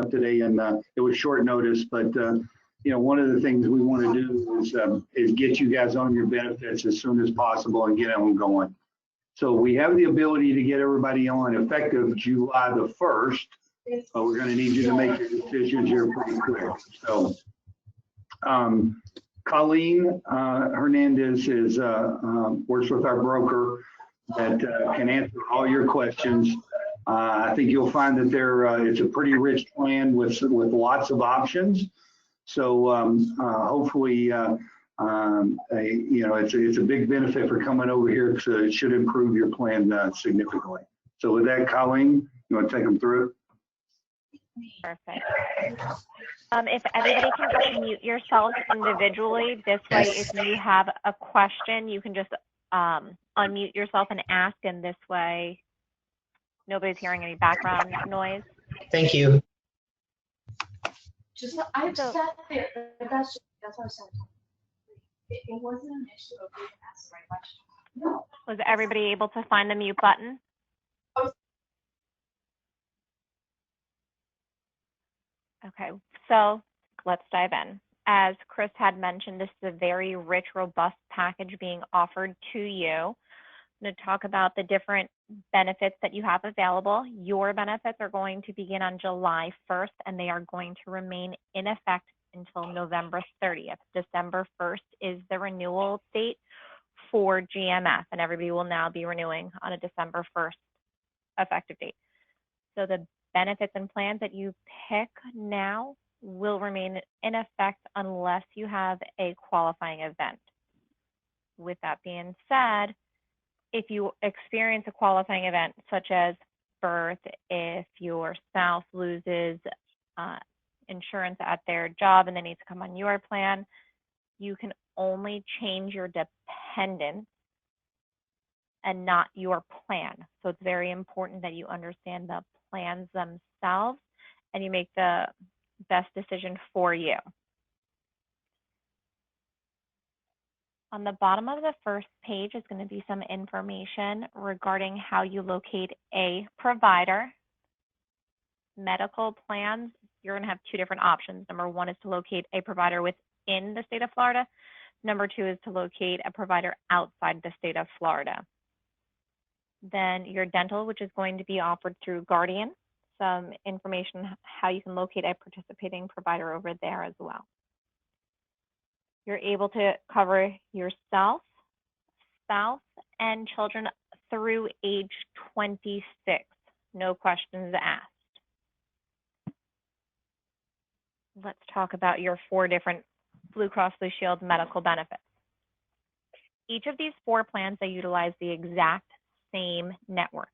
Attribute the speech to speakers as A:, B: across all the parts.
A: up today, and it was short notice, but one of the things we want to do is get you guys on your benefits as soon as possible and get them going. So we have the ability to get everybody on effective July the 1st, but we're going to need you to make your decisions here pretty quick. So Colleen Hernandez is works with our broker that can answer all your questions. I think you'll find that it's a pretty rich plan with lots of options. So hopefully, it's a big benefit for coming over here, so it should improve your plan significantly. So with that, Colleen, you want to take them through it?
B: Perfect. If everybody can unmute yourselves individually, this way, if you have a question, you can just unmute yourself and ask, and this way, nobody's hearing any background noise.
C: Thank you.
D: I sat there, that's what I said. It wasn't an issue of being asked the right question. No.
B: Was everybody able to find the mute button? Okay, so let's dive in. As Chris had mentioned, this is a very rich, robust package being offered to you. I'm going to talk about the different benefits that you have available. Your benefits are going to begin on July 1st, and they are going to remain in effect until November 30th. December 1st is the renewal date for GMF, and everybody will now be renewing on a December 1st effective date. So the benefits and plans that you pick now will remain in effect unless you have a qualifying event. With that being said, if you experience a qualifying event such as birth, if your spouse loses insurance at their job and they need to come on your plan, you can only change your dependents and not your plan. So it's very important that you understand the plans themselves and you make the best decision for you. On the bottom of the first page is going to be some information regarding how you locate a provider. Medical plans, you're going to have two different options. Number one is to locate a provider within the state of Florida. Number two is to locate a provider outside the state of Florida. Then your dental, which is going to be offered through Guardian. Some information how you can locate a participating provider over there as well. You're able to cover yourself, spouse, and children through age 26. No questions asked. Let's talk about your 4 different Blue Cross Blue Shield medical benefits. Each of these 4 plans, they utilize the exact same network.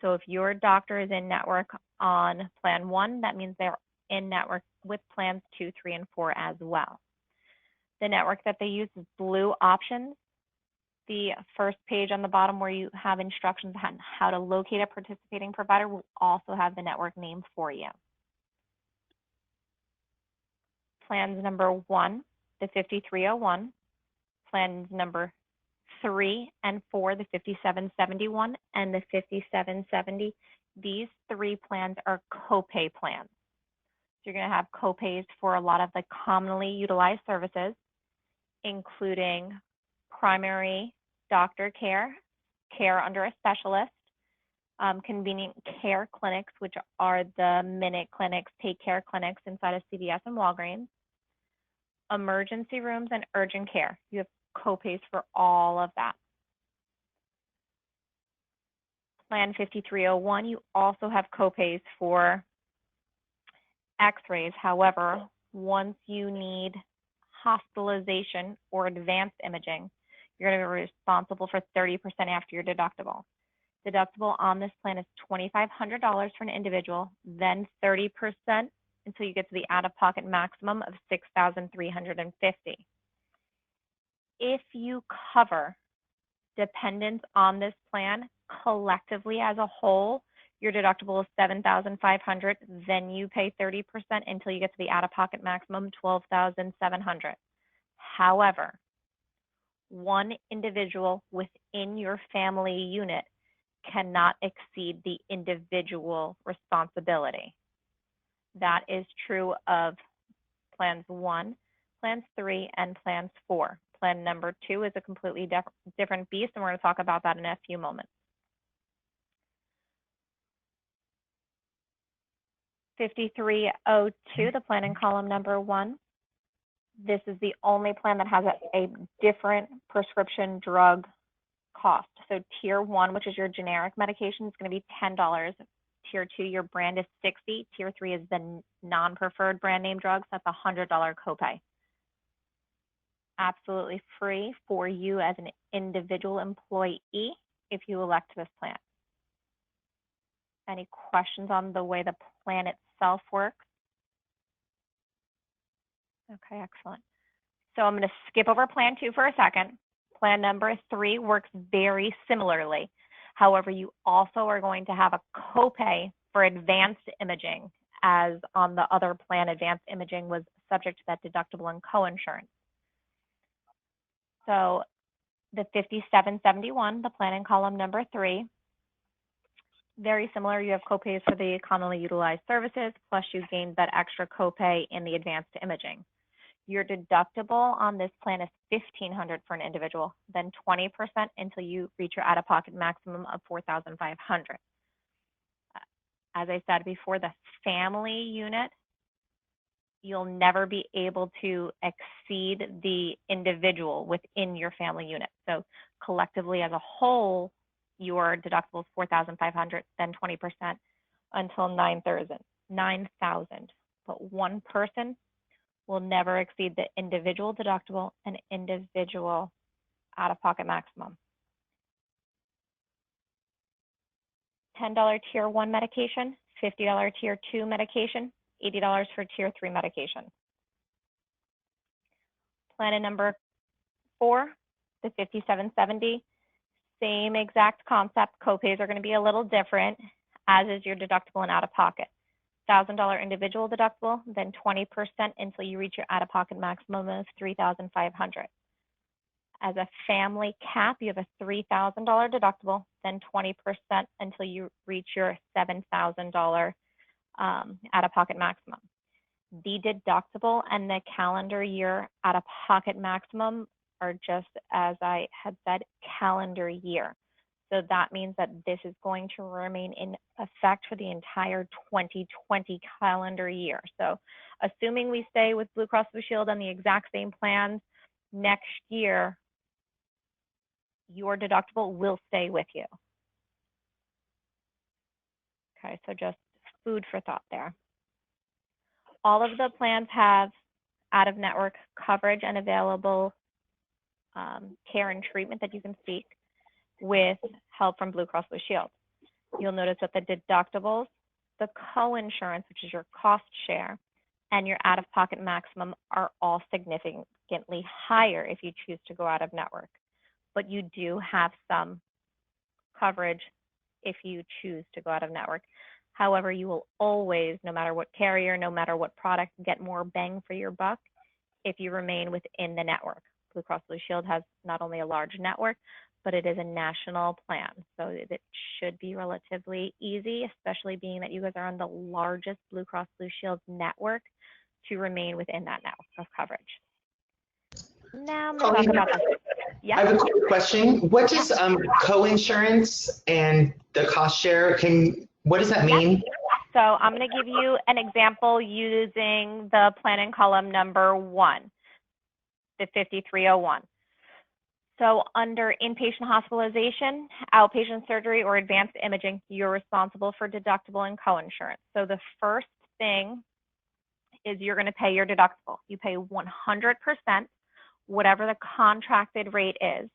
B: So if your doctor is in network on plan 1, that means they're in network with plans 2, 3, and 4 as well. The network that they use is Blue Options. The first page on the bottom where you have instructions on how to locate a participating provider will also have the network name for you. Plans number 1, the 5301. Plans number 3 and 4, the 5771 and the 5770. These 3 plans are copay plans. So you're going to have copays for a lot of the commonly utilized services, including primary doctor care, care under a specialist, convenient care clinics, which are the minute clinics, take care clinics inside of CVS and Walgreens, emergency rooms, and urgent care. You have copays for all of that. Plan 5301, you also have copays for x-rays. However, once you need hospitalization or advanced imaging, you're going to be responsible for 30% after your deductible. Deductible on this plan is $2,500 for an individual, then 30% until you get to the out-of-pocket maximum of $6,350. If you cover dependents on this plan collectively as a whole, your deductible is $7,500, then you pay 30% until you get to the out-of-pocket maximum, $12,700. However, one individual within your family unit cannot exceed the individual responsibility. That is true of plans 1, plans 3, and plans 4. Plan number 2 is a completely different beast, and we're going to talk about that in a few moments. 5302, the plan in column number 1. This is the only plan that has a different prescription drug cost. So tier 1, which is your generic medication, is going to be $10. Tier 2, your brand is $60. Tier 3 is the non-preferred brand name drugs. That's a $100 copay. Absolutely free for you as an individual employee if you elect this plan. Any questions on the way the plan itself works? Okay, excellent. So I'm going to skip over plan 2 for a second. Plan number 3 works very similarly. However, you also are going to have a copay for advanced imaging, as on the other plan, advanced imaging was subject to that deductible and coinsurance. So the 5771, the plan in column number 3, very similar. You have copays for the commonly utilized services, plus you gain that extra copay in the advanced imaging. Your deductible on this plan is $1,500 for an individual, then 20% until you reach your out-of-pocket maximum of $4,500. As I said before, the family unit, you'll never be able to exceed the individual within your family unit. So collectively as a whole, your deductible is $4,500, then 20% until $9,000. But one person will never exceed the individual deductible and individual out-of-pocket maximum. $10 tier 1 medication, $50 tier 2 medication, $80 for tier 3 medication. Plan number 4, the 5770, same exact concept. Copays are going to be a little different, as is your deductible and out-of-pocket. $1,000 individual deductible, then 20% until you reach your out-of-pocket maximum of $3,500. As a family cap, you have a $3,000 deductible, then 20% until you reach your $7,000 out-of-pocket maximum. The deductible and the calendar year out-of-pocket maximum are just, as I had said, calendar year. So that means that this is going to remain in effect for the entire 2020 calendar year. So assuming we stay with Blue Cross Blue Shield on the exact same plans next year, your deductible will stay with you. Okay, so just food for thought there. All of the plans have out-of-network coverage and available care and treatment that you can seek with help from Blue Cross Blue Shield. You'll notice that the deductibles, the coinsurance, which is your cost share, and your out-of-pocket maximum are all significantly higher if you choose to go out of network. But you do have some coverage if you choose to go out of network. However, you will always, no matter what carrier, no matter what product, get more bang for your buck if you remain within the network. Blue Cross Blue Shield has not only a large network, but it is a national plan. So it should be relatively easy, especially being that you guys are on the largest Blue Cross Blue Shield network, to remain within that network of coverage. Now I'm going to talk about this. Yeah.
C: I have a quick question. What does coinsurance and the cost share, what does that mean?
B: So I'm going to give you an example using the plan in column number 1, the 5301. So under inpatient hospitalization, outpatient surgery, or advanced imaging, you're responsible for deductible and coinsurance. So the first thing is you're going to pay your deductible. You pay 100%, whatever the contracted rate is,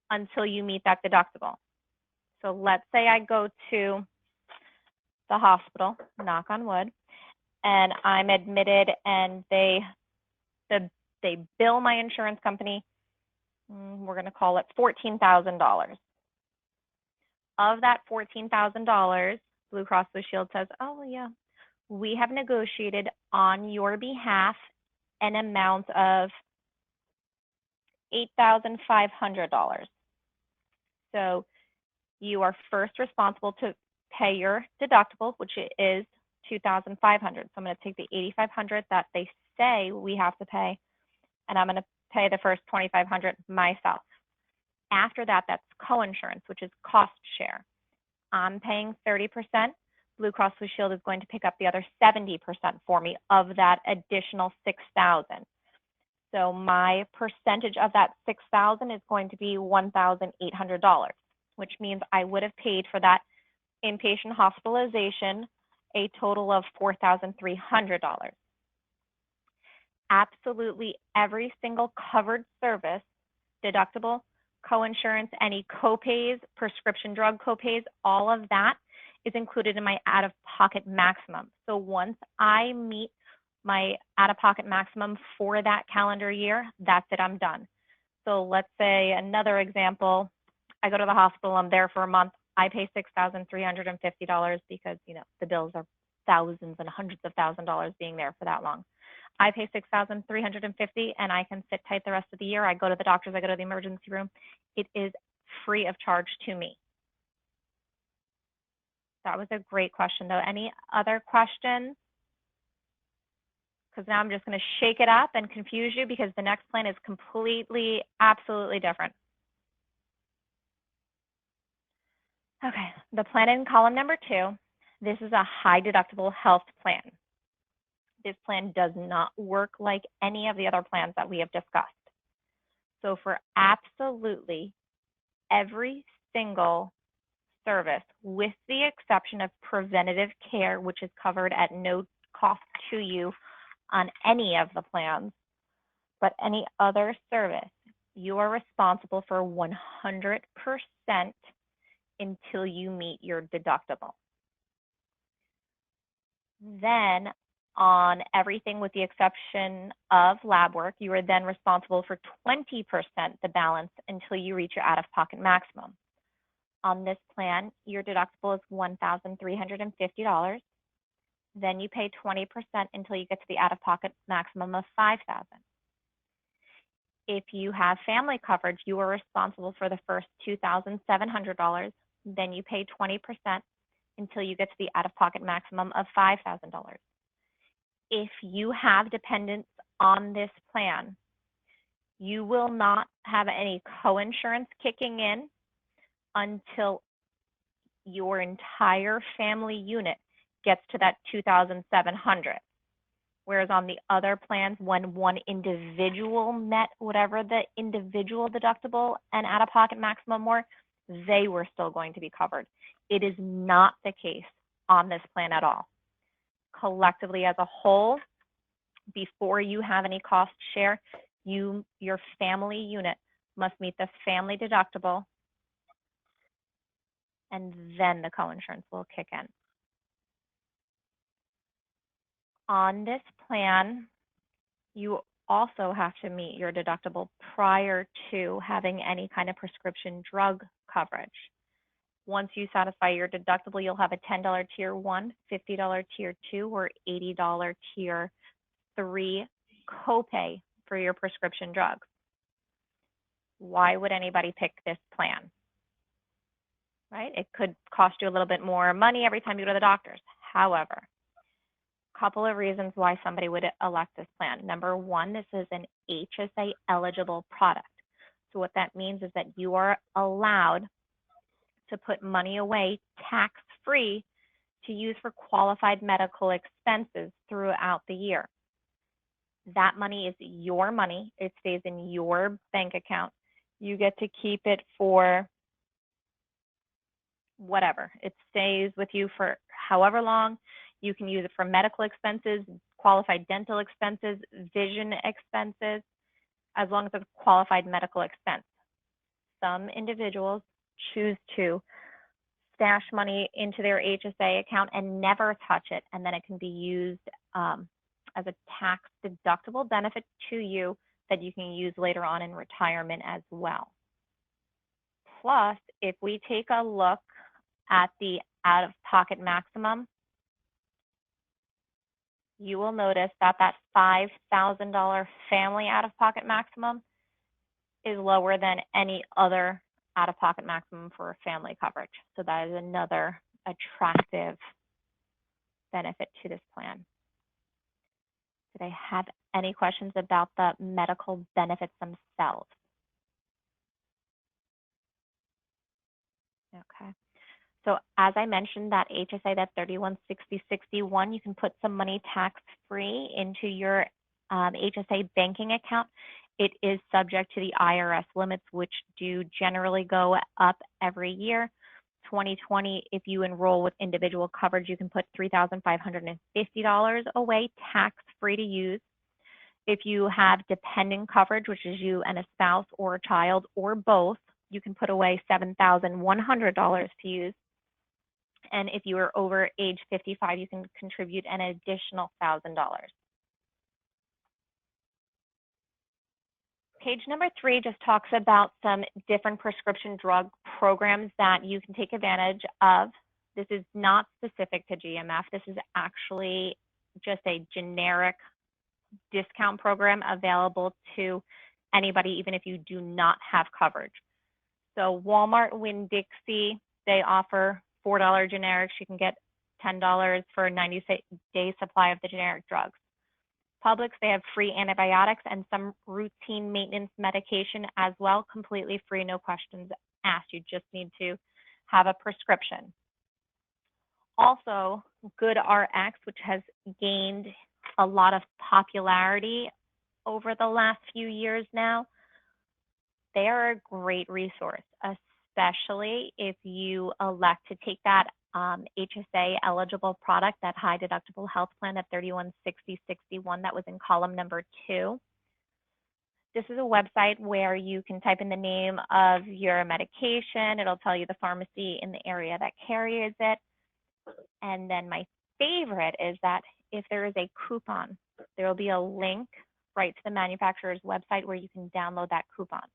B: until you meet that deductible. So let's say I go to the hospital, knock on wood, and I'm admitted, and they bill my insurance company, we're going to call it $14,000. Of that $14,000, Blue Cross Blue Shield says, oh yeah, we have negotiated on your behalf an amount of $8,500. So you are first responsible to pay your deductible, which is $2,500. So I'm going to take the $8,500 that they say we have to pay, and I'm going to pay the first $2,500 myself. After that, that's coinsurance, which is cost share. I'm paying 30%. Blue Cross Blue Shield is going to pick up the other 70% for me of that additional $6,000. So my percentage of that $6,000 is going to be $1,800, which means I would have paid for that inpatient hospitalization a total of $4,300. Absolutely every single covered service, deductible, coinsurance, any copays, prescription drug copays, all of that is included in my out-of-pocket maximum. So once I meet my out-of-pocket maximum for that calendar year, that's it, I'm done. So let's say another example, I go to the hospital, I'm there for a month, I pay $6,350 because, you know, the bills are thousands and hundreds of thousands of dollars being there for that long. I pay $6,350 and I can sit tight the rest of the year. I go to the doctors, I go to the emergency room. It is free of charge to me. That was a great question though. Any other questions? Because now I'm just going to shake it up and confuse you because the next plan is completely, absolutely different. Okay, the plan in column number 2, this is a high deductible health plan. This plan does not work like any of the other plans that we have discussed. So for absolutely every single service, with the exception of preventative care, which is covered at no cost to you on any of the plans, but any other service, you are responsible for 100% until you meet your deductible. Then on everything with the exception of lab work, you are then responsible for 20% the balance until you reach your out-of-pocket maximum. On this plan, your deductible is $1,350. Then you pay 20% until you get to the out-of-pocket maximum of $5,000. If you have family coverage, you are responsible for the first $2,700. Then you pay 20% until you get to the out-of-pocket maximum of $5,000. If you have dependents on this plan, you will not have any coinsurance kicking in until your entire family unit gets to that $2,700. Whereas on the other plans, when one individual met whatever the individual deductible and out-of-pocket maximum were, they were still going to be covered. It is not the case on this plan at all. Collectively as a whole, before you have any cost share, your family unit must meet the family deductible, and then the coinsurance will kick in. On this plan, you also have to meet your deductible prior to having any kind of prescription drug coverage. Once you satisfy your deductible, you'll have a $10 tier 1, $50 tier 2, or $80 tier 3 copay for your prescription drugs. Why would anybody pick this plan? Right? It could cost you a little bit more money every time you go to the doctors. However, a couple of reasons why somebody would elect this plan. Number one, this is an HSA eligible product. So what that means is that you are allowed to put money away tax-free to use for qualified medical expenses throughout the year. That money is your money. It stays in your bank account. You get to keep it for whatever. It stays with you for however long. You can use it for medical expenses, qualified dental expenses, vision expenses, as long as it's a qualified medical expense. Some individuals choose to stash money into their HSA account and never touch it, and then it can be used as a tax deductible benefit to you that you can use later on in retirement as well. Plus, if we take a look at the out-of-pocket maximum, you will notice that that $5,000 family out-of-pocket maximum is lower than any other out-of-pocket maximum for family coverage. So that is another attractive benefit to this plan. Did I have any questions about the medical benefits themselves? Okay. So as I mentioned, that HSA, that 316061, you can put some money tax-free into your HSA banking account. It is subject to the IRS limits, which do generally go up every year. 2020, if you enroll with individual coverage, you can put $3,550 away, tax-free to use. If you have dependent coverage, which is you and a spouse or a child or both, you can put away $7,100 to use. And if you are over age 55, you can contribute an additional $1,000. Page number 3 just talks about some different prescription drug programs that you can take advantage of. This is not specific to GMF. This is actually just a generic discount program available to anybody, even if you do not have coverage. So Walmart, Winn-Dixie, they offer $4 generics. You can get $10 for a 90-day supply of the generic drugs. Publix, they have free antibiotics and some routine maintenance medication as well, completely free, no questions asked. You just need to have a prescription. Also, GoodRx, which has gained a lot of popularity over the last few years now, they are a great resource, especially if you elect to take that HSA eligible product, that high deductible health plan at 316061 that was in column number 2. This is a website where you can type in the name of your medication. It'll tell you the pharmacy in the area that carries it. And then my favorite is that if there is a coupon, there will be a link right to the manufacturer's website where you can download that coupon.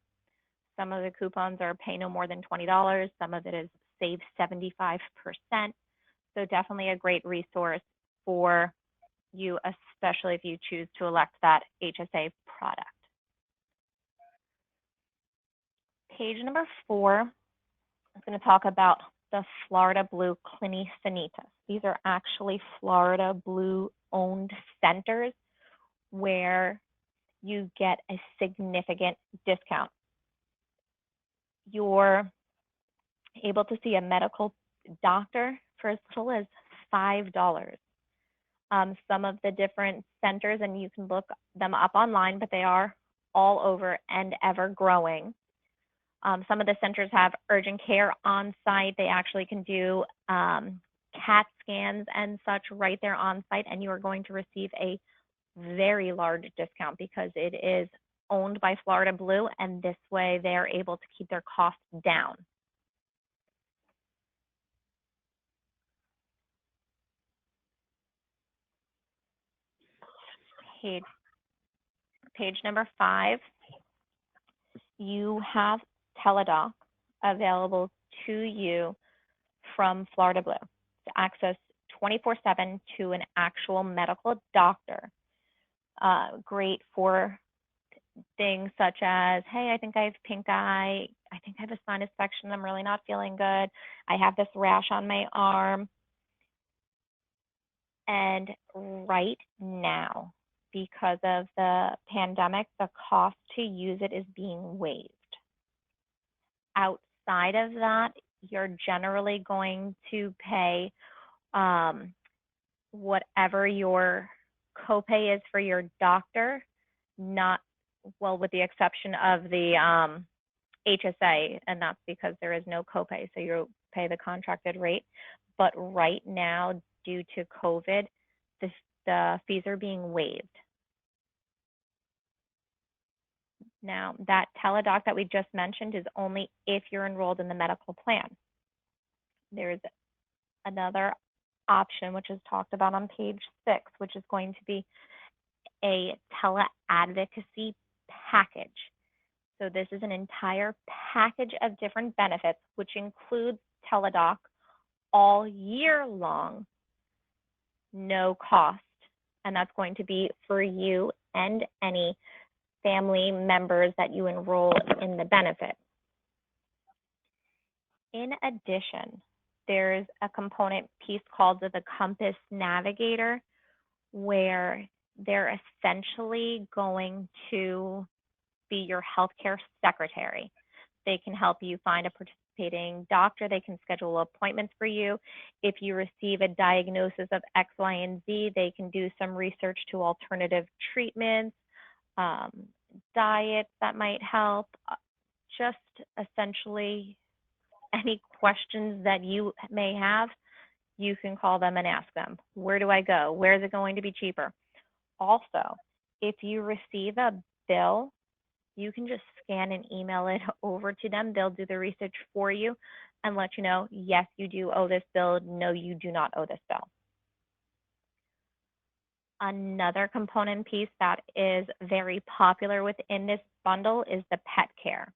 B: Some of the coupons are pay no more than $20. Some of it is save 75%. So definitely a great resource for you, especially if you choose to elect that HSA product. Page number 4 is going to talk about the Florida Blue Clinic. These are actually Florida Blue owned centers where you get a significant discount. You're able to see a medical doctor for as little as $5. Some of the different centers, and you can look them up online, but they are all over and ever growing. Some of the centers have urgent care on site. They actually can do CAT scans and such right there on site, and you are going to receive a very large discount because it is owned by Florida Blue, and this way they're able to keep their costs down. Page number 5, you have Teladoc available to you from Florida Blue to access 24/7 to an actual medical doctor. Great for things such as, hey, I think I have pink eye, I think I have a sinus infection, I'm really not feeling good, I have this rash on my arm. And right now, because of the pandemic, the cost to use it is being waived. Outside of that, you're generally going to pay whatever your copay is for your doctor, not, well, with the exception of the HSA, and that's because there is no copay, so you pay the contracted rate. But right now, due to COVID, the fees are being waived. Now, that Teladoc that we just mentioned is only if you're enrolled in the medical plan. There's another option, which is talked about on page 6, which is going to be a tele-advocacy package. So this is an entire package of different benefits, which includes Teladoc all year long, no cost. And that's going to be for you and any family members that you enroll in the benefit. In addition, there's a component piece called the Compass Navigator, where they're essentially going to be your healthcare secretary. They can help you find a participating doctor. They can schedule appointments for you. If you receive a diagnosis of X, Y, and Z, they can do some research to alternative treatments, diets that might help, just essentially any questions that you may have, you can call them and ask them. Where do I go? Where is it going to be cheaper? Also, if you receive a bill, you can just scan and email it over to them. They'll do the research for you and let you know, yes, you do owe this bill. No, you do not owe this bill. Another component piece that is very popular within this bundle is the pet care.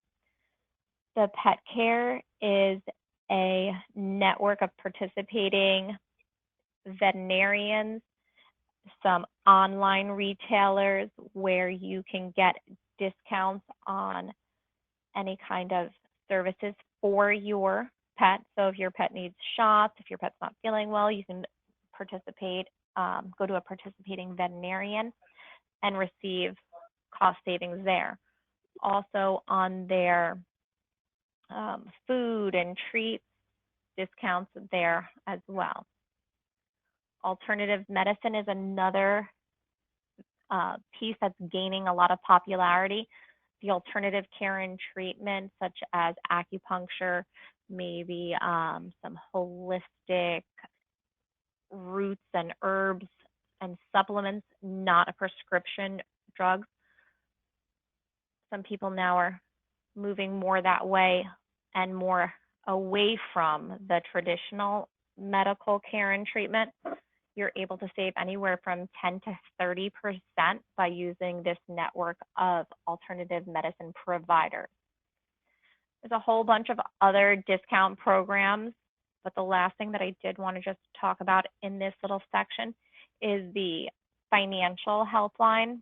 B: The pet care is a network of participating veterinarians, some online retailers where you can get discounts on any kind of services for your pet. So if your pet needs shots, if your pet's not feeling well, you can participate, go to a participating veterinarian and receive cost savings there. Also on their food and treats, discounts there as well. Alternative medicine is another piece that's gaining a lot of popularity. The alternative care and treatment, such as acupuncture, maybe some holistic roots and herbs and supplements, not a prescription drug. Some people now are moving more that way and more away from the traditional medical care and treatment. You're able to save anywhere from 10 to 30% by using this network of alternative medicine providers. There's a whole bunch of other discount programs, but the last thing that I did want to just talk about in this little section is the financial helpline.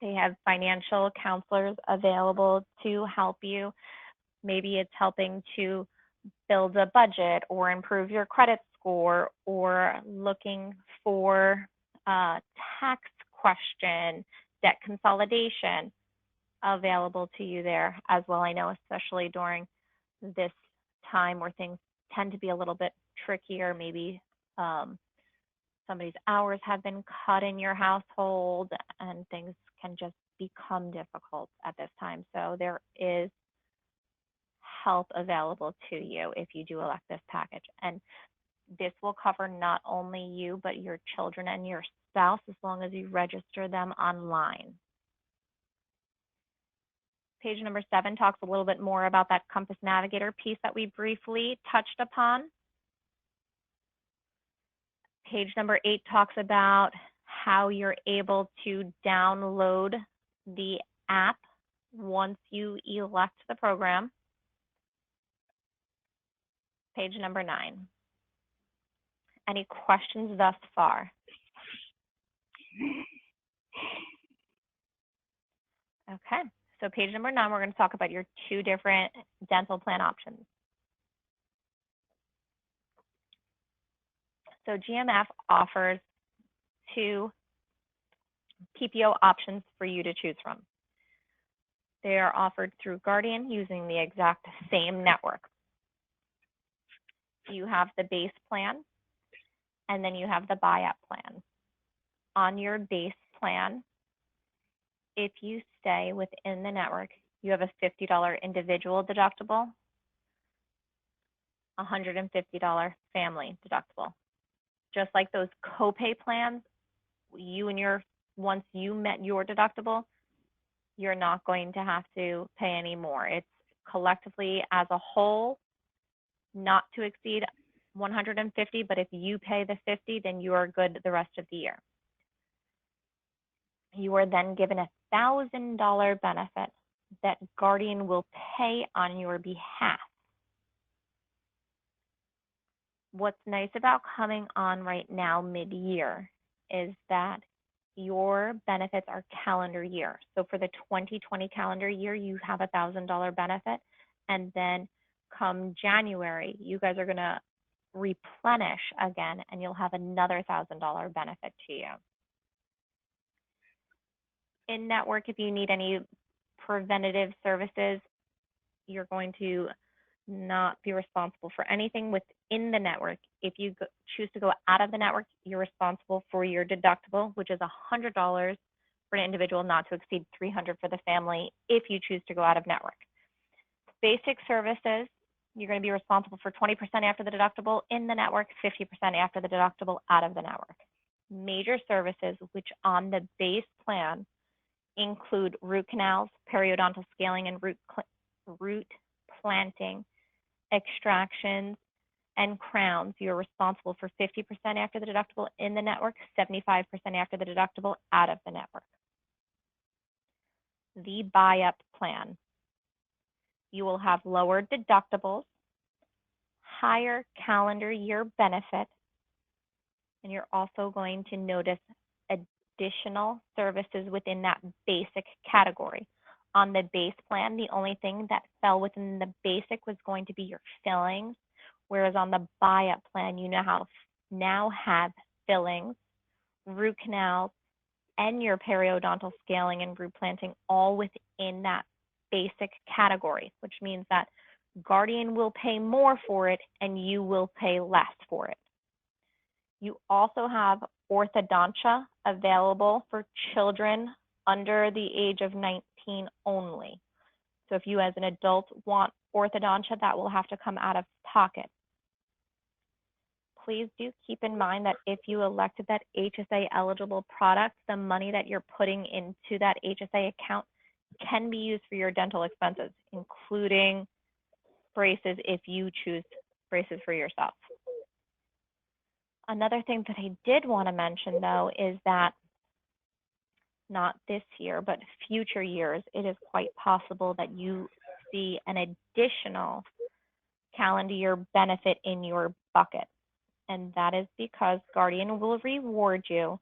B: They have financial counselors available to help you. Maybe it's helping to build a budget or improve your credit score, or looking for a tax question, debt consolidation, available to you there as well. I know especially during this time where things tend to be a little bit trickier, maybe somebody's hours have been cut in your household and things can just become difficult at this time. So there is help available to you if you do elect this package. And this will cover not only you, but your children and your spouse, as long as you register them online. Page number 7 talks a little bit more about that Compass Navigator piece that we briefly touched upon. Page number 8 talks about how you're able to download the app once you elect the program. Page number 9. Any questions thus far? Okay, so page number 9, we're going to talk about your 2 different dental plan options. So GMF offers 2 PPO options for you to choose from. They are offered through Guardian using the exact same network. You have the base plan, and then you have the buy-up plan. On your base plan, if you stay within the network, you have a $50 individual deductible, $150 family deductible. Just like those copay plans, once you met your deductible, you're not going to have to pay any more. It's collectively as a whole, not to exceed $150, but if you pay the $50, then you are good the rest of the year. You are then given a $1,000 benefit that Guardian will pay on your behalf. What's nice about coming on right now mid-year is that your benefits are calendar year. So for the 2020 calendar year, you have a $1,000 benefit, and then come January, you guys are going to replenish again, and you'll have another $1,000 benefit to you. In network, if you need any preventative services, you're going to not be responsible for anything within the network. If you choose to go out of the network, you're responsible for your deductible, which is $100 for an individual, not to exceed $300 for the family if you choose to go out of network. Basic services, you're going to be responsible for 20% after the deductible in the network, 50% after the deductible out of the network. Major services, which on the base plan include root canals, periodontal scaling, and root planting, extractions, and crowns. You're responsible for 50% after the deductible in the network, 75% after the deductible out of the network. The buy-up plan. You will have lower deductibles, higher calendar year benefit, and you're also going to notice additional services within that basic category. On the base plan, the only thing that fell within the basic was going to be your fillings, whereas on the buy-up plan, you now have fillings, root canals, and your periodontal scaling and root planting all within that basic category, which means that Guardian will pay more for it and you will pay less for it. You also have orthodontia available for children under the age of 19 only. So if you as an adult want orthodontia, that will have to come out of pocket. Please do keep in mind that if you elected that HSA eligible product, the money that you're putting into that HSA account can be used for your dental expenses, including braces if you choose braces for yourself. Another thing that I did want to mention, though, is that not this year, but future years, it is quite possible that you see an additional calendar year benefit in your bucket. And that is because Guardian will reward you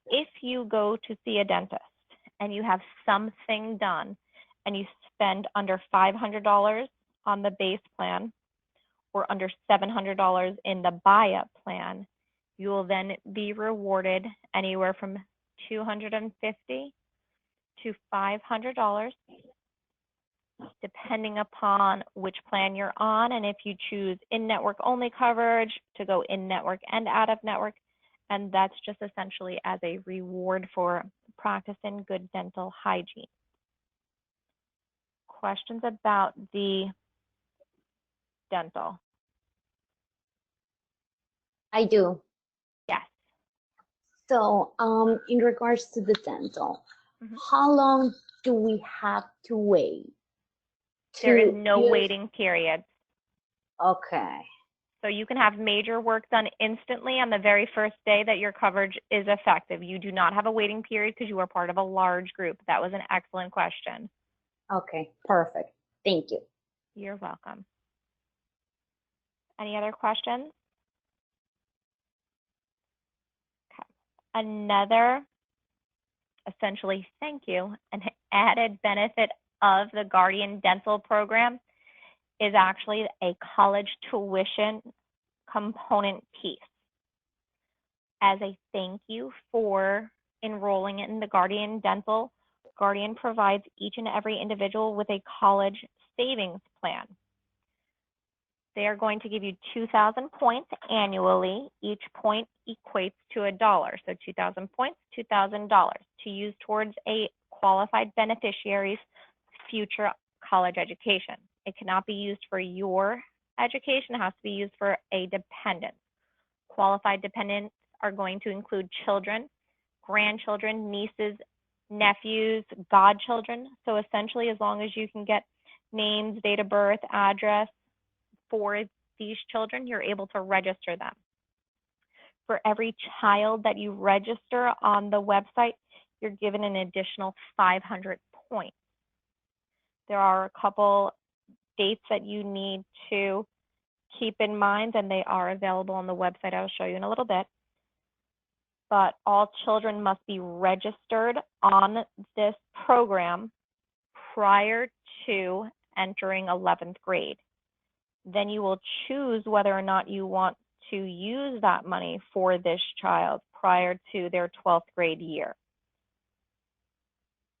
B: if you go to see a dentist and you have something done and you spend under $500 on the base plan or under $700 in the buy-up plan. You will then be rewarded anywhere from $250 to $500, depending upon which plan you're on, and if you choose in-network only coverage to go in-network and out-of-network, and that's just essentially as a reward for practicing good dental hygiene. Questions about the dental?
E: I do.
B: Yes.
E: So, in regards to the dental, how long do we have to wait?
B: There is no waiting period.
E: Okay.
B: So you can have major work done instantly on the very first day that your coverage is effective. You do not have a waiting period because you are part of a large group. That was an excellent question.
E: Okay, perfect. Thank you.
B: You're welcome. Any other questions? Okay. Another, essentially, thank you, an added benefit of the Guardian Dental program is actually a college tuition component piece. As a thank you for enrolling in the Guardian Dental, Guardian provides each and every individual with a college savings plan. They are going to give you 2,000 points annually. Each point equates to $1. So 2,000 points, $2,000 to use towards a qualified beneficiary's future college education. It cannot be used for your education. It has to be used for a dependent. Qualified dependents are going to include children, grandchildren, nieces, nephews, godchildren. So essentially, as long as you can get names, date of birth, address for these children, you're able to register them. For every child that you register on the website, you're given an additional 500 points. There are a couple dates that you need to keep in mind, and they are available on the website. I'll show you in a little bit. But all children must be registered on this program prior to entering 11th grade. Then you will choose whether or not you want to use that money for this child prior to their 12th grade year.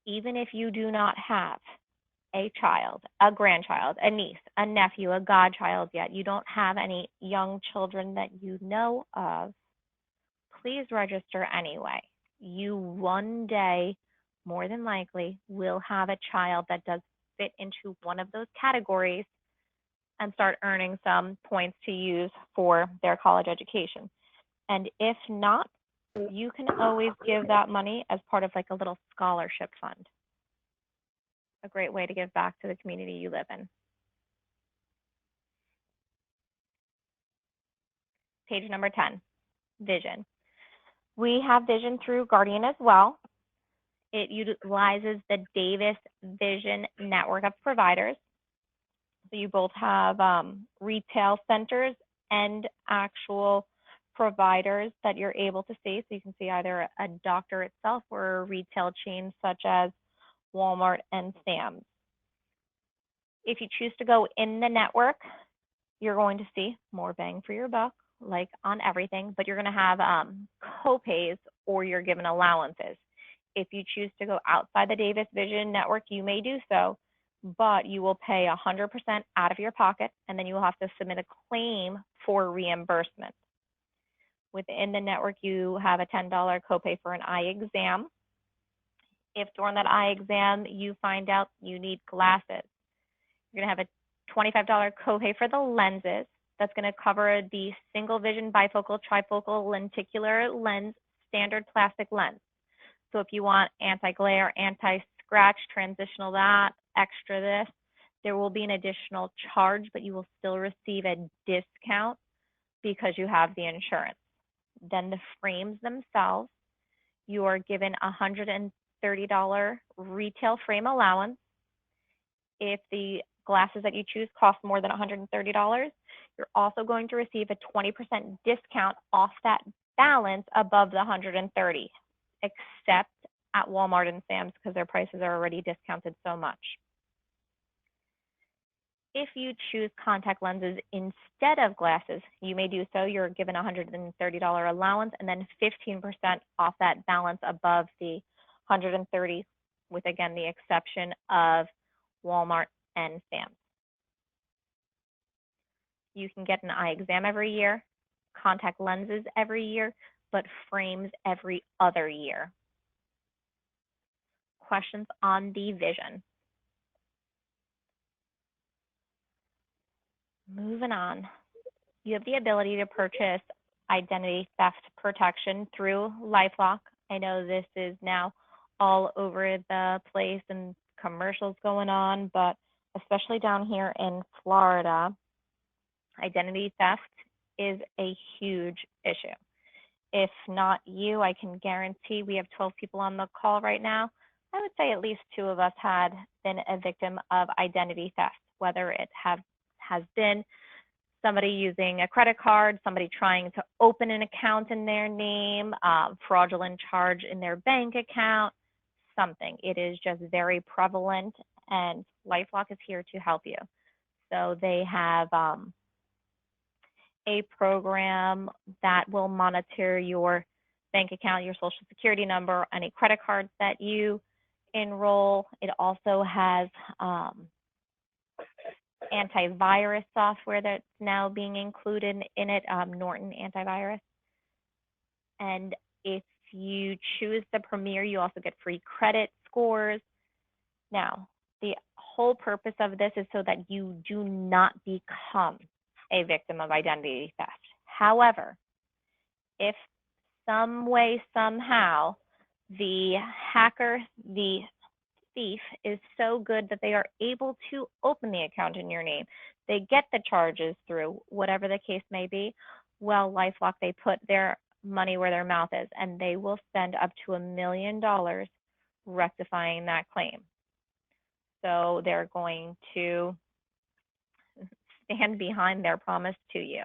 B: Even if you do not have a child, a grandchild, a niece, a nephew, a godchild yet, you don't have any young children that you know of, please register anyway. You one day, more than likely, will have a child that does fit into one of those categories and start earning some points to use for their college education. And if not, you can always give that money as part of like a little scholarship fund. A great way to give back to the community you live in. Page number 10, vision. We have vision through Guardian as well. It utilizes the Davis Vision network of providers. So you both have retail centers and actual providers that you're able to see. So you can see either a doctor itself or a retail chain such as Walmart and Sam's. If you choose to go in the network, you're going to see more bang for your buck, like on everything, but you're going to have co-pays or you're given allowances. If you choose to go outside the Davis Vision network, you may do so, but you will pay 100% out of your pocket, and then you will have to submit a claim for reimbursement. Within the network, you have a $10 copay for an eye exam. If during that eye exam you find out you need glasses, you're going to have a $25 copay for the lenses. That's going to cover the single vision, bifocal, trifocal, lenticular lens, standard plastic lens. So if you want anti-glare, anti-scratch, transitional that, extra this, there will be an additional charge, but you will still receive a discount because you have the insurance. Then the frames themselves, you are given a $130 retail frame allowance. If the glasses that you choose cost more than $130, you're also going to receive a 20% discount off that balance above the $130, except at Walmart and Sam's because their prices are already discounted so much. If you choose contact lenses instead of glasses, you may do so. You're given a $130 allowance and then 15% off that balance above the $130, with again the exception of Walmart and Sam's. You can get an eye exam every year, contact lenses every year, but frames every other year. Questions on the vision? Moving on. You have the ability to purchase identity theft protection through LifeLock. I know this is now all over the place and commercials going on, but especially down here in Florida, identity theft is a huge issue. If not you, I can guarantee we have 12 people on the call right now. I would say at least 2 of us had been a victim of identity theft, whether it has been somebody using a credit card, somebody trying to open an account in their name, fraudulent charge in their bank account, something. It is just very prevalent, and LifeLock is here to help you. So they have a program that will monitor your bank account, your social security number, any credit cards that you enroll. It also has antivirus software that's now being included in it, Norton antivirus. And if you choose the Premier, you also get free credit scores. Now, the whole purpose of this is so that you do not become a victim of identity theft. However, if some way, somehow, the hacker, the thief is so good that they are able to open the account in your name, they get the charges through, whatever the case may be, well, LifeLock, they put their money where their mouth is, and they will spend up to $1 million rectifying that claim. So they're going to stand behind their promise to you.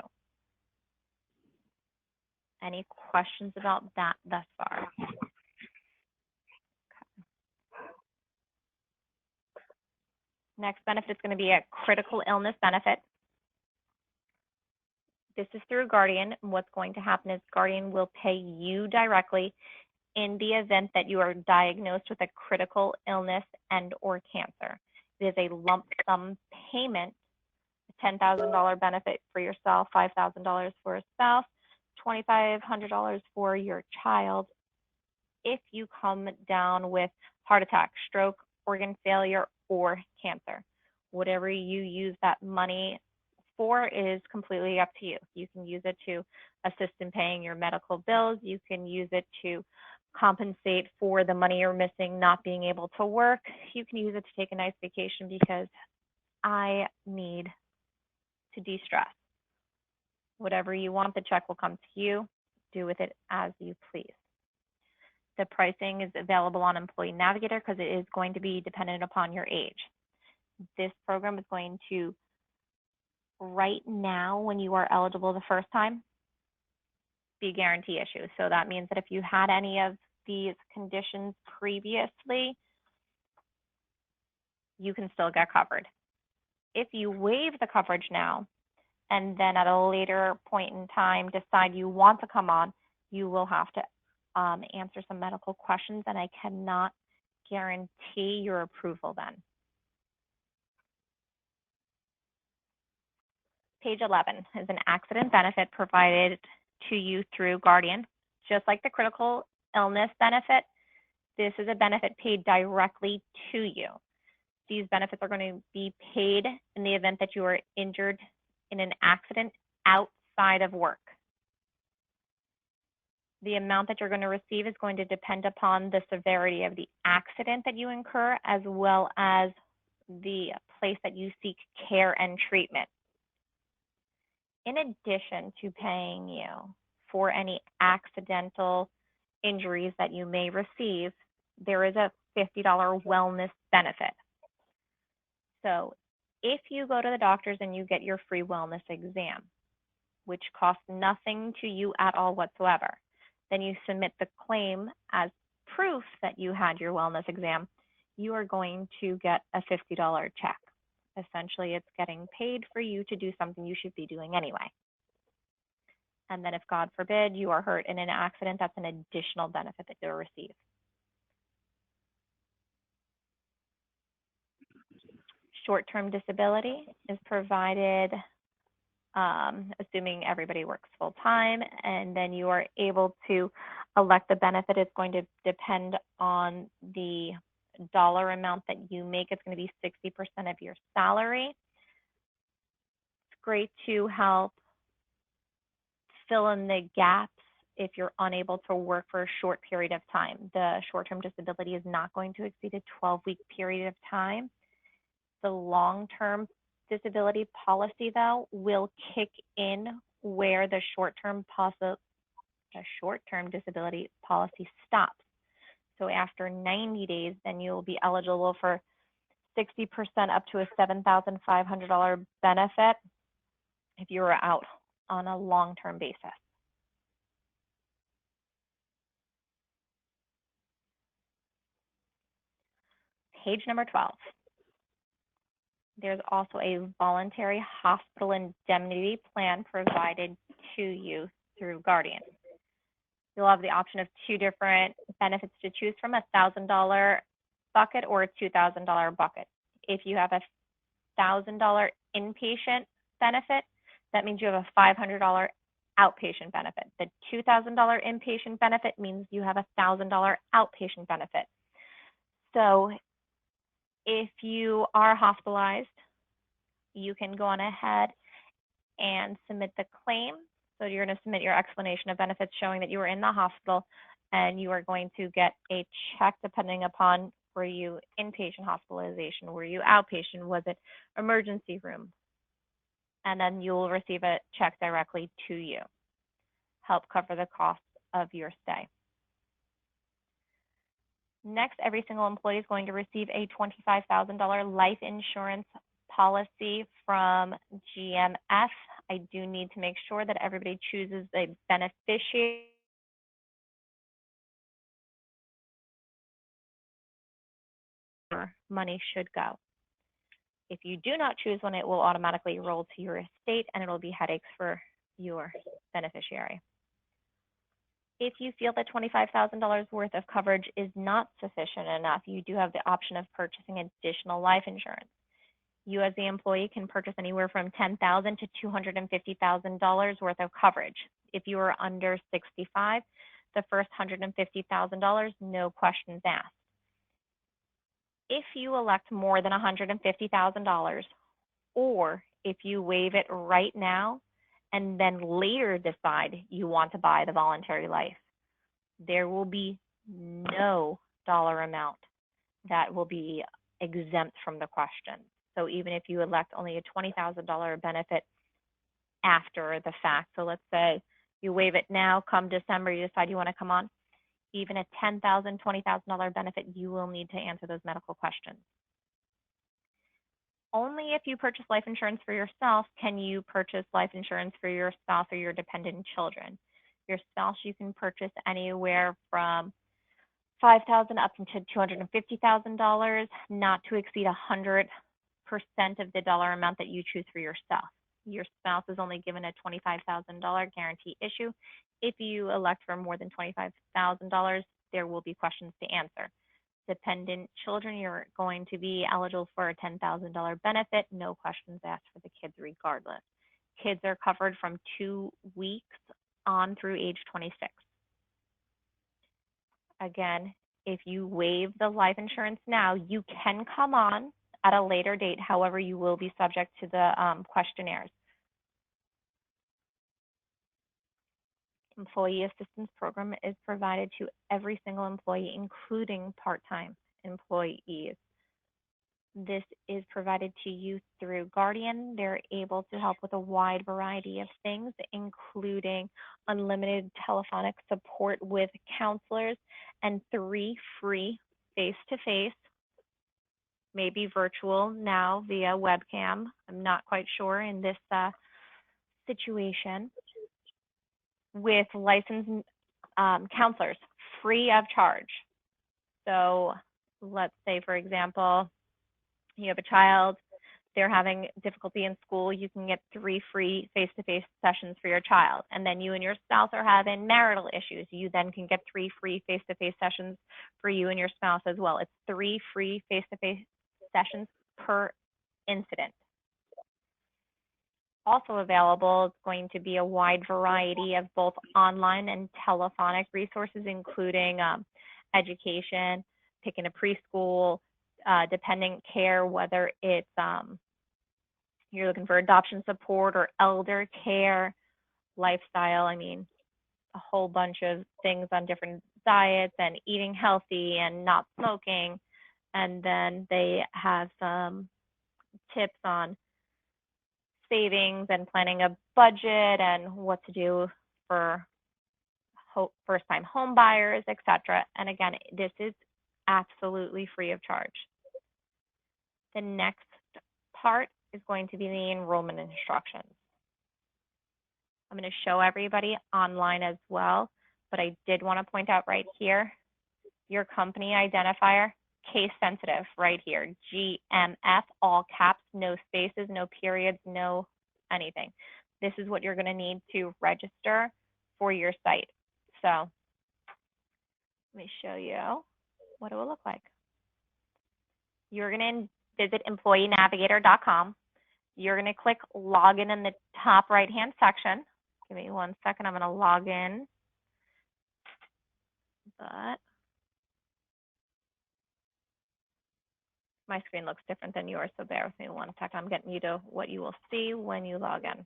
B: Any questions about that thus far? Next benefit is going to be a critical illness benefit. This is through Guardian, and what's going to happen is Guardian will pay you directly in the event that you are diagnosed with a critical illness and or cancer. It is a lump sum payment, a $10,000 benefit for yourself, $5,000 for a spouse, $2,500 for your child if you come down with heart attack, stroke, organ failure, or cancer. Whatever you use that money for is completely up to you. You can use it to assist in paying your medical bills. You can use it to compensate for the money you're missing not being able to work. You can use it to take a nice vacation because I need to de-stress. Whatever you want, the check will come to you. Do with it as you please. The pricing is available on Employee Navigator because it is going to be dependent upon your age. This program is going to, right now, when you are eligible the first time, be a guarantee issue. So that means that if you had any of these conditions previously, you can still get covered. If you waive the coverage now, and then at a later point in time decide you want to come on, you will have to answer some medical questions, and I cannot guarantee your approval then. Page 11 is an accident benefit provided to you through Guardian. Just like the critical illness benefit, this is a benefit paid directly to you. These benefits are going to be paid in the event that you are injured in an accident outside of work. The amount that you're going to receive is going to depend upon the severity of the accident that you incur, as well as the place that you seek care and treatment. In addition to paying you for any accidental injuries that you may receive, there is a $50 wellness benefit. So if you go to the doctors and you get your free wellness exam, which costs nothing to you at all whatsoever, then you submit the claim as proof that you had your wellness exam, you are going to get a $50 check. Essentially, it's getting paid for you to do something you should be doing anyway. And then if, God forbid, you are hurt in an accident, that's an additional benefit that you'll receive. Short-term disability is provided assuming everybody works full-time, and then you are able to elect the benefit. It's going to depend on the dollar amount that you make. It's going to be 60% of your salary. It's great to help fill in the gaps if you're unable to work for a short period of time. The short-term disability is not going to exceed a 12-week period of time. The long-term disability policy, though, will kick in where the short-term disability policy stops. So after 90 days, then you will be eligible for 60% up to a $7,500 benefit if you were out on a long-term basis. Page number 12. There's also a voluntary hospital indemnity plan provided to you through Guardian. You'll have the option of two different benefits to choose from, a $1,000 bucket or a $2,000 bucket. If you have a $1,000 inpatient benefit, that means you have a $500 outpatient benefit. The $2,000 inpatient benefit means you have a $1,000 outpatient benefit. So if you are hospitalized, you can go on ahead and submit the claim. So you're going to submit your explanation of benefits showing that you were in the hospital, and you are going to get a check depending upon, were you inpatient hospitalization, were you outpatient, was it emergency room? And then you will receive a check directly to you, help cover the costs of your stay. Next, every single employee is going to receive a $25,000 life insurance policy from GMF. I do need to make sure that everybody chooses a beneficiary. Money should go. If you do not choose one, it will automatically roll to your estate, and it will be headaches for your beneficiary. If you feel that $25,000 worth of coverage is not sufficient enough, you do have the option of purchasing additional life insurance. You as the employee can purchase anywhere from $10,000 to $250,000 worth of coverage. If you are under 65, the first $150,000, no questions asked. If you elect more than $150,000, or if you waive it right now and then later decide you want to buy the voluntary life, there will be no dollar amount that will be exempt from the question. So even if you elect only a $20,000 benefit after the fact, so let's say you waive it now, come December, you decide you want to come on, even a $10,000, $20,000 benefit, you will need to answer those medical questions. Only if you purchase life insurance for yourself can you purchase life insurance for your spouse or your dependent children. Your spouse, you can purchase anywhere from $5,000 up to $250,000, not to exceed 100% of the dollar amount that you choose for yourself. Your spouse is only given a $25,000 guarantee issue. If you elect for more than $25,000, there will be questions to answer. Dependent children, you're going to be eligible for a $10,000 benefit, no questions asked for the kids regardless. Kids are covered from 2 weeks on through age 26. Again, if you waive the life insurance now, you can come on at a later date. However, you will be subject to the questionnaires. Employee assistance program is provided to every single employee, including part-time employees. This is provided to you through Guardian. They're able to help with a wide variety of things, including unlimited telephonic support with counselors and 3 free face-to-face, maybe virtual now via webcam. I'm not quite sure in this situation, with licensed counselors free of charge. So let's say, for example, you have a child, they're having difficulty in school, you can get 3 free face-to-face sessions for your child. And then you and your spouse are having marital issues, you then can get 3 free face-to-face sessions for you and your spouse as well. It's 3 free face-to-face sessions per incident. Also available is going to be a wide variety of both online and telephonic resources, including education, picking a preschool, dependent care, whether it's you're looking for adoption support or elder care, lifestyle, I mean, a whole bunch of things on different diets and eating healthy and not smoking. And then they have some tips on savings and planning a budget and what to do for first-time home buyers, etc. And again, this is absolutely free of charge. The next part is going to be the enrollment instructions. I'm going to show everybody online as well, but I did want to point out right here, your company identifier, case sensitive right here, GMF, all caps, no spaces, no periods, no anything. This is what you're going to need to register for your site. So let me show you what it will look like. You're going to visit employeenavigator.com. You're going to click login in the top right-hand section. Give me 1 second. I'm going to log in. But my screen looks different than yours, so bear with me 1 second. I'm getting you to what you will see when you log in.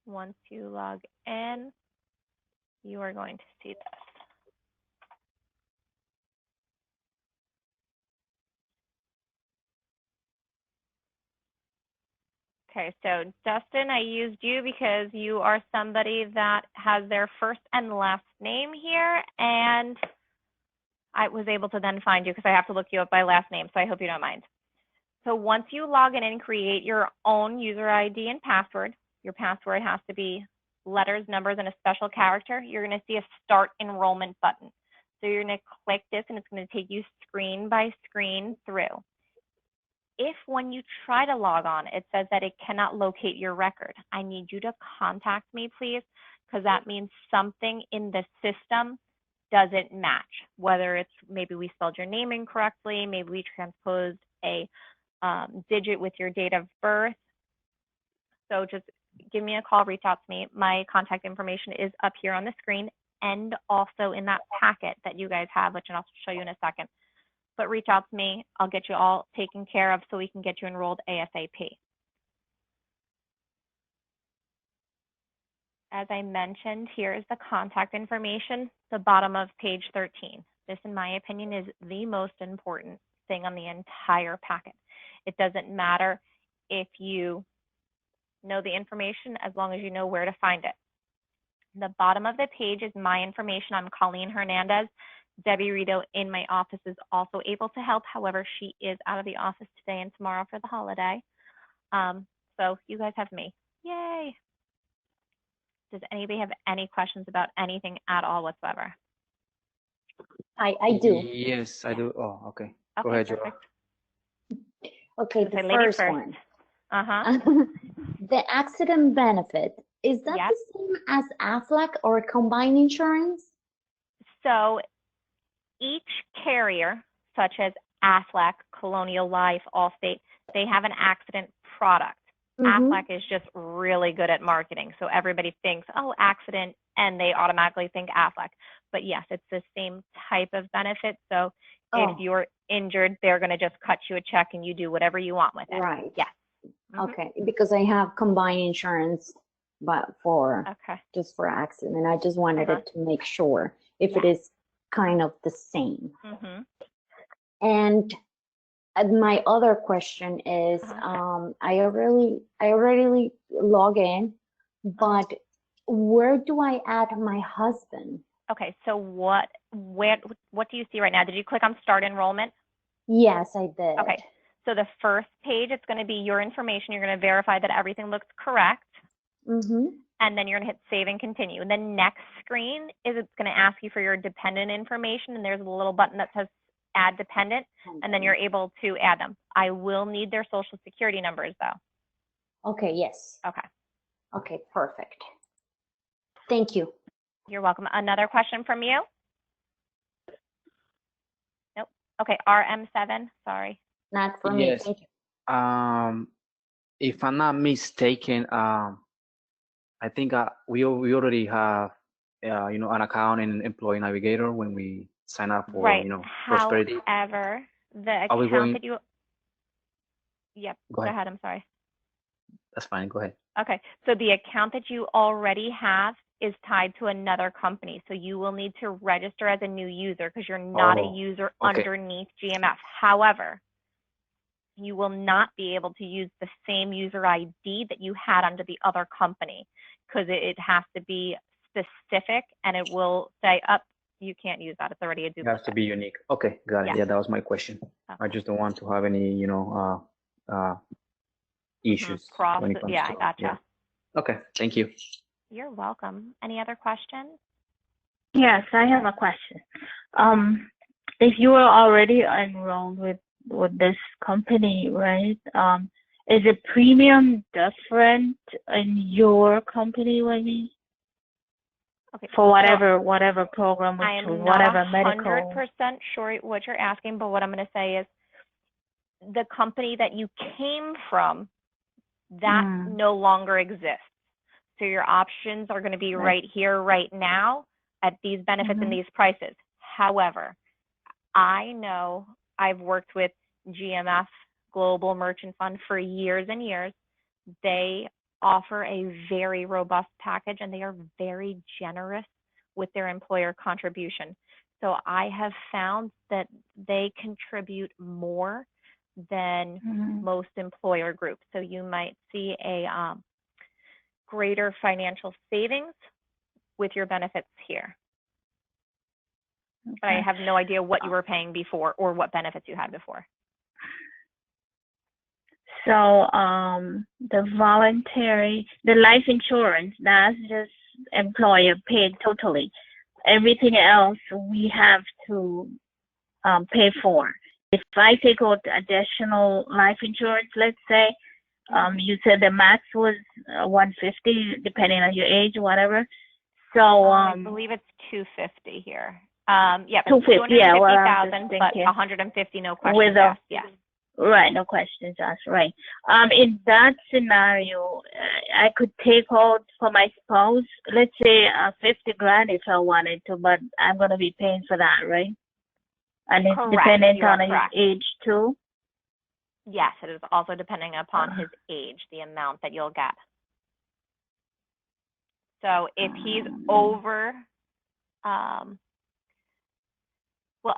B: Once you log in, you are going to see this. Okay, so Dustin, I used you because you are somebody that has their first and last name here, and I was able to then find you because I have to look you up by last name, so I hope you don't mind. So once you log in and create your own user ID and password, your password has to be letters, numbers, and a special character, you're going to see a start enrollment button. So you're going to click this and it's going to take you screen by screen through. If when you try to log on, it says that it cannot locate your record, I need you to contact me, please, because that means something in the system doesn't match. Whether it's maybe we spelled your name incorrectly, maybe we transposed a digit with your date of birth. So just give me a call, reach out to me. My contact information is up here on the screen and also in that packet that you guys have, which I'll show you in a second. But reach out to me. I'll get you all taken care of so we can get you enrolled ASAP. As I mentioned, here is the contact information, the bottom of page 13. This, in my opinion, is the most important thing on the entire packet. It doesn't matter if you know the information as long as you know where to find it. The bottom of the page is my information. I'm Colleen Hernandez. Debbie Rito in my office is also able to help. However, she is out of the office today and tomorrow for the holiday. So you guys have me. Yay. Does anybody have any questions about anything at all whatsoever?
E: I do.
F: Yes, I do. Oh, okay. Go
B: Okay,
F: ahead, Joa.
B: perfect.
E: Okay, the
B: Okay, lady
E: first
B: first.
E: one.
B: Uh-huh.
E: The accident benefit, is that
B: Yep.
E: the same as Aflac or combined insurance?
B: So each carrier, such as Aflac, Colonial Life, Allstate, they have an accident product.
E: Mhm.
B: Aflac is just really good at marketing. So everybody thinks, oh, accident, and they automatically think Aflac. But yes, it's the same type of benefit. So
E: Oh.
B: if you're injured, they're going to just cut you a check and you do whatever you want with it.
E: Right.
B: Yes. Mhm.
E: Okay, because I have combined insurance, but
B: Okay.
E: just for accident. I just wanted
B: Uh-huh.
E: it to make sure if it
B: Yeah.
E: is kind of the same.
B: Mm-hmm.
E: And my other question is, I already log in, but where do I add my husband?
B: Okay. So what do you see right now? Did you click on Start Enrollment?
E: Yes, I did.
B: Okay. So the first page, it's going to be your information. You're going to verify that everything looks correct.
E: Mm-hmm.
B: And then you're going to hit Save and Continue. And the next screen is it's going to ask you for your dependent information. And there's a little button that says Add Dependent. And then you're able to add them. I will need their social security numbers, though.
E: Okay, yes.
B: Okay.
E: Okay, perfect. Thank you.
B: You're welcome. Another question from you? Nope. Okay, RM7, sorry.
E: Not for me.
F: Yes.
E: Thank you.
F: If I'm not mistaken, I think we already have, an account in Employee Navigator when we sign up for,
B: Right.
F: Prosperity.
B: However, the
F: Are we
B: account
F: going?
B: that you, yep,
F: Go
B: go
F: ahead.
B: ahead, I'm sorry.
F: That's fine. Go ahead.
B: Okay, so the account that you already have is tied to another company. So you will need to register as a new user because you're not a
F: Oh,
B: user
F: okay.
B: underneath GMF. However, you will not be able to use the same user ID that you had under the other company because it has to be specific and it will say, up, you can't use that. It's already a
F: It
B: duplicate.
F: has to be unique. Okay, got it.
B: Yeah.
F: Yeah, that was my question. I
B: Okay.
F: just don't want to have any, issues
B: Cross,
F: when it comes
B: yeah,
F: to.
B: I gotcha.
F: Yeah. Okay, thank you.
B: You're welcome. Any other questions?
G: Yes, I have a question. If you are already enrolled with this company, right? Is the premium different in your company, Wendy?
B: Okay.
G: For whatever program,
B: I am
G: whatever
B: not
G: medical.
B: 100% sure what you're asking, but what I'm going to say is the company that you came from, that no longer exists. So your options are going to be right here, right now, at these benefits and these prices. However, I know I've worked with GMF, Global Merchant Fund, for years and years. They offer a very robust package and they are very generous with their employer contribution. So I have found that they contribute more than most employer groups. So you might see a greater financial savings with your benefits here. But I have no idea what you were paying before or what benefits you had before.
G: So the life insurance, that's just employer paid totally. Everything else we have to pay for. If I take out additional life insurance, let's say, you said the max was 150, depending on your age or whatever. So
B: I believe it's 250 here. Yeah,
G: 250, yeah, well, I'm
B: 250,000,
G: just
B: but
G: thinking.
B: 150, no questions
G: With
B: asked. Yes.
G: Right, no questions asked, right. In that scenario, I could take out for my spouse, let's say 50 grand if I wanted to, but I'm going to be paying for that, right? And it's
B: Correct,
G: dependent
B: you are
G: on his
B: correct.
G: age too?
B: Yes, it is also depending upon his age, the amount that you'll get. So if he's over, well,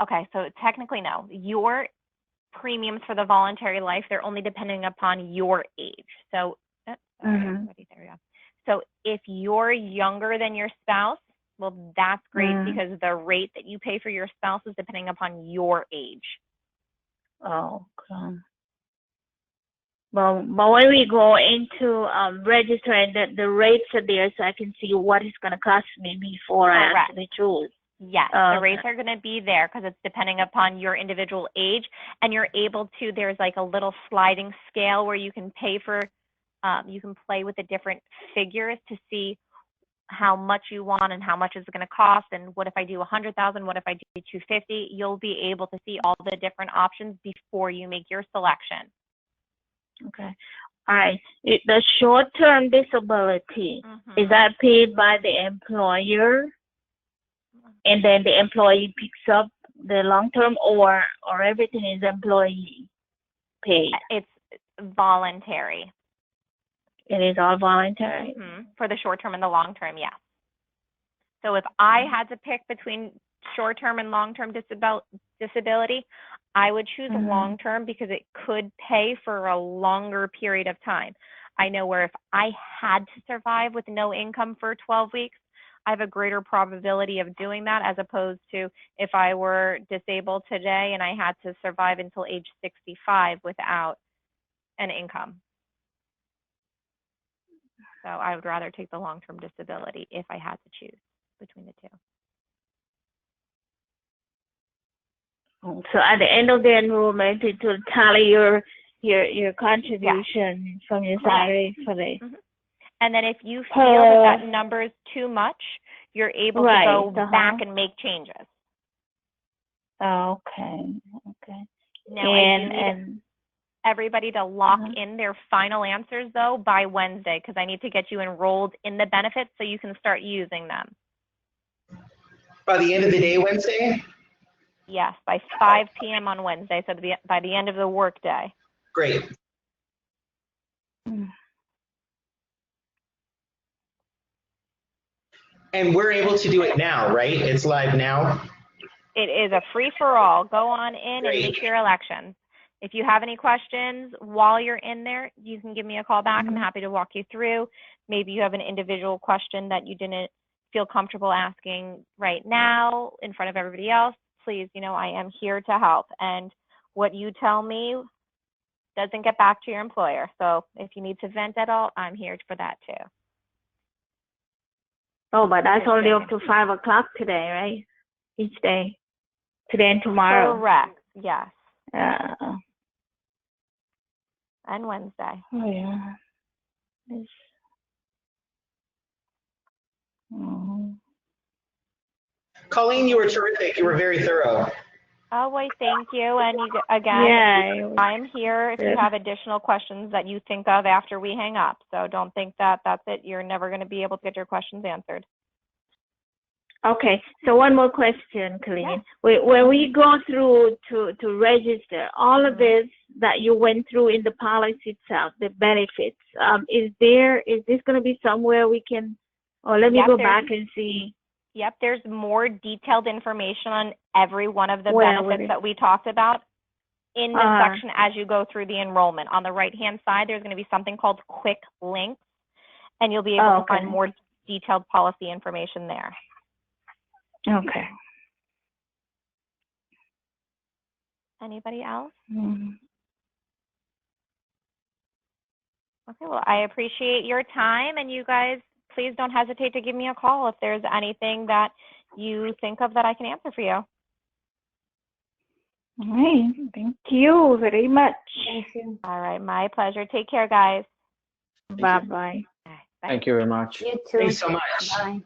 B: okay, so technically no. Your premiums for the voluntary life, they're only depending upon your age. So, there we go. So if you're younger than your spouse, well, that's great because the rate that you pay for your spouse is depending upon your age.
G: Oh, okay. But when we go into registering, the rates are there so I can see what it's going to cost me before I
B: Correct.
G: actually choose.
B: Yes,
G: Oh,
B: the rates are going to be there because it's depending upon your individual age, and you're able to, there's like a little sliding scale where you can pay for, you can play with the different figures to see how much you want and how much is going to cost, and what if I do 100,000, what if I do 250? You'll be able to see all the different options before you make your selection.
G: Okay. All right. The short-term disability, is that paid by the employer? And then the employee picks up the long-term, or everything is employee paid?
B: It's voluntary.
G: It is all voluntary?
B: For the short-term and the long-term, yes. So if I had to pick between short-term and long-term disability, I would choose long-term because it could pay for a longer period of time. I know where if I had to survive with no income for 12 weeks, I have a greater probability of doing that as opposed to if I were disabled today and I had to survive until age 65 without an income. So I would rather take the long-term disability if I had to choose between the two.
G: So at the end of the enrollment, it will tally your contribution from your salary for the.
B: And then if you feel that number is too much, you're able to go back and make changes.
G: Okay.
B: Now I do need everybody to lock in their final answers though by Wednesday because I need to get you enrolled in the benefits so you can start using them.
C: By the end of the day, Wednesday?
B: Yes, by 5 p.m. on Wednesday, so by the end of the workday.
C: Great. And we're able to do it now, right? It's live now?
B: It is a free-for-all. Go on in and make your elections. If you have any questions while you're in there, you can give me a call back. I'm happy to walk you through. Maybe you have an individual question that you didn't feel comfortable asking right now in front of everybody else. Please, I am here to help. And what you tell me doesn't get back to your employer. So if you need to vent at all, I'm here for that too.
G: Oh, but that's only up to 5 o'clock today, right? Each day. Today and tomorrow.
B: Correct. Yes. And Wednesday.
G: Oh, yeah.
C: Colleen, you were terrific. You were very thorough.
B: Oh, wait, thank you. And again, I'm here if you have additional questions that you think of after we hang up. So don't think that that's it. You're never going to be able to get your questions answered.
G: Okay, so one more question, Colleen. When we go through to register, all of this that you went through in the policy itself, the benefits, is this going to be somewhere we can, or let me go back and see.
B: Yep, there's more detailed information on every one of the benefits that we talked about in the section as you go through the enrollment. On the right-hand side, there's going to be something called Quick Links, and you'll be able to find more detailed policy information there.
G: Okay.
B: Anybody else? Okay, well, I appreciate your time, and you guys please don't hesitate to give me a call if there's anything that you think of that I can answer for you.
G: All right. Thank you very much.
E: Thank you.
B: All right, my pleasure. Take care, guys.
G: Bye bye.
B: Bye.
F: Thank you very much.
E: You too.
C: Thanks so much.
E: Bye.